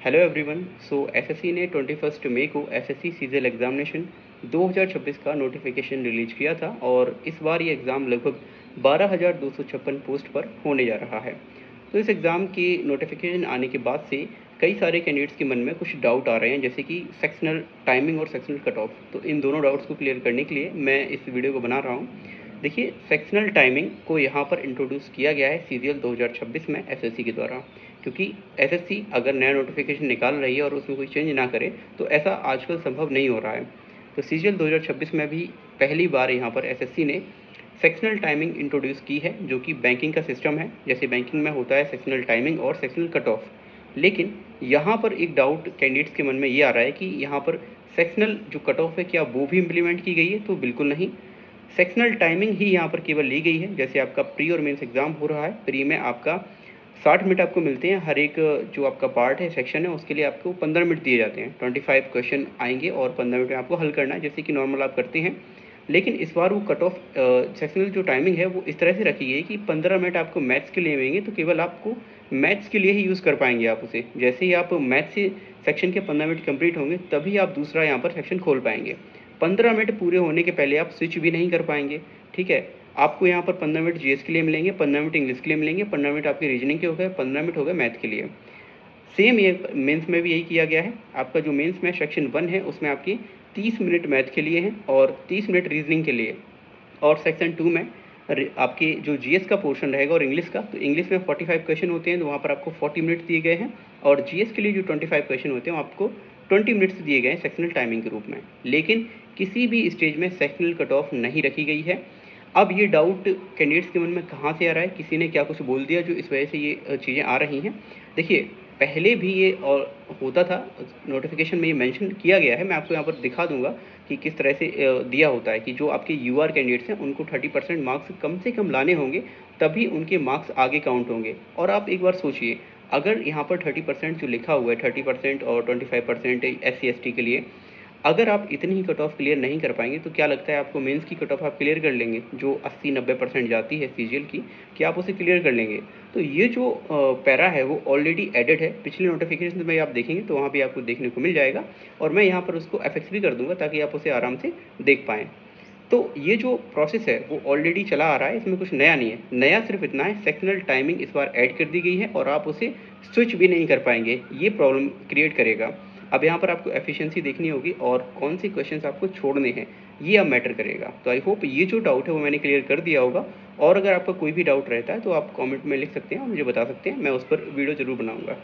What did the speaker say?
Hello everyone. SSC ने 21 मई को SSC CGL examination 2026 का नोटिफिकेशन रिलीज किया था और इस बार ये एग्ज़ाम लगभग 12,256 पोस्ट पर होने जा रहा है। तो इस एग्ज़ाम की नोटिफिकेशन आने के बाद से कई सारे कैंडिडेट्स के मन में कुछ डाउट आ रहे हैं, जैसे कि सेक्शनल टाइमिंग और सेक्शनल कट ऑफ। तो इन दोनों डाउट्स को क्लियर करने के लिए मैं इस वीडियो को बना रहा हूँ। देखिए, सेक्शनल टाइमिंग को यहाँ पर इंट्रोड्यूस किया गया है सीजीएल 2026 में एसएससी के द्वारा, क्योंकि एसएससी अगर नया नोटिफिकेशन निकाल रही है और उसमें कोई चेंज ना करे तो ऐसा आजकल संभव नहीं हो रहा है। तो सीजीएल 2026 में भी पहली बार यहाँ पर एसएससी ने सेक्शनल टाइमिंग इंट्रोड्यूस की है, जो कि बैंकिंग का सिस्टम है। जैसे बैंकिंग में होता है सेक्शनल टाइमिंग और सेक्शनल कट ऑफ, लेकिन यहाँ पर एक डाउट कैंडिडेट्स के मन में ये आ रहा है कि यहाँ पर सेक्शनल जो कट ऑफ है क्या वो भी इम्प्लीमेंट की गई है? तो बिल्कुल नहीं। सेक्शनल टाइमिंग ही यहाँ पर केवल ली गई है। जैसे आपका प्री और मेंस एग्जाम हो रहा है, प्री में आपका 60 मिनट आपको मिलते हैं, हर एक जो आपका पार्ट है, सेक्शन है, उसके लिए आपको 15 मिनट दिए जाते हैं। 25 क्वेश्चन आएंगे और 15 मिनट में आपको हल करना है, जैसे कि नॉर्मल आप करते हैं। लेकिन इस बार वो कट ऑफ सेक्शनल जो टाइमिंग है वो इस तरह से रखी गई है कि 15 मिनट आपको मैथ्स के लिए मिलेंगे, तो केवल आपको मैथ्स के लिए ही यूज़ कर पाएंगे आप उसे। जैसे ही आप मैथ्स से सेक्शन के 15 मिनट कंप्लीट होंगे तभी आप दूसरा यहाँ पर सेक्शन खोल पाएंगे। 15 मिनट पूरे होने के पहले आप स्विच भी नहीं कर पाएंगे। ठीक है, आपको यहाँ पर 15 मिनट जीएस के लिए मिलेंगे, 15 मिनट इंग्लिश के लिए मिलेंगे, 15 मिनट आपके रीजनिंग के हो गए, 15 मिनट हो गए मैथ के लिए। सेम ये मेंस में भी यही किया गया है। आपका जो मेंस में सेक्शन 1 है उसमें आपकी 30 मिनट मैथ के लिए हैं और 30 मिनट रीजनिंग के लिए। और सेक्शन 2 में आपकी जो जीएस का पोर्शन रहेगा और इंग्लिश का, तो इंग्लिश में 45 क्वेश्चन होते हैं, तो वहाँ पर आपको 40 मिनट दिए गए हैं। और जीएस के लिए जो 25 क्वेश्चन होते हैं वो आपको 20 मिनट्स दिए गए हैं सेक्शनल टाइमिंग के रूप में। लेकिन किसी भी स्टेज में सेक्शनल कट ऑफ नहीं रखी गई है। अब ये डाउट कैंडिडेट्स के मन में कहाँ से आ रहा है, किसी ने क्या कुछ बोल दिया जो इस वजह से ये चीज़ें आ रही हैं? देखिए, पहले भी ये और होता था, नोटिफिकेशन में ये मेंशन किया गया है। मैं आपको यहाँ पर दिखा दूंगा कि किस तरह से दिया होता है कि जो आपके यूआर कैंडिडेट्स हैं उनको 30% मार्क्स कम से कम लाने होंगे, तभी उनके मार्क्स आगे काउंट होंगे। और आप एक बार सोचिए, अगर यहाँ पर 30% जो लिखा हुआ है, 30% और 25% SC ST के लिए, अगर आप इतनी ही कट ऑफ क्लियर नहीं कर पाएंगे तो क्या लगता है आपको मेंस की कट ऑफ आप क्लियर कर लेंगे, जो 80-90% जाती है सीजीएल की, क्या आप उसे क्लियर कर लेंगे? तो ये जो पैरा है वो ऑलरेडी एडेड है। पिछले नोटिफिकेशन में आप देखेंगे तो वहाँ भी आपको देखने को मिल जाएगा, और मैं यहाँ पर उसको एफएक्स भी कर दूंगा ताकि आप उसे आराम से देख पाएँ। तो ये जो प्रोसेस है वो ऑलरेडी चला आ रहा है, इसमें कुछ नया नहीं है। नया सिर्फ इतना है, सेक्शनल टाइमिंग इस बार ऐड कर दी गई है और आप उसे स्विच भी नहीं कर पाएंगे, ये प्रॉब्लम क्रिएट करेगा। अब यहाँ पर आपको एफिशिएंसी देखनी होगी और कौन से क्वेश्चंस आपको छोड़ने हैं, ये अब मैटर करेगा। तो आई होप ये जो डाउट है वो मैंने क्लियर कर दिया होगा। और अगर आपका कोई भी डाउट रहता है तो आप कमेंट में लिख सकते हैं और मुझे बता सकते हैं, मैं उस पर वीडियो ज़रूर बनाऊँगा।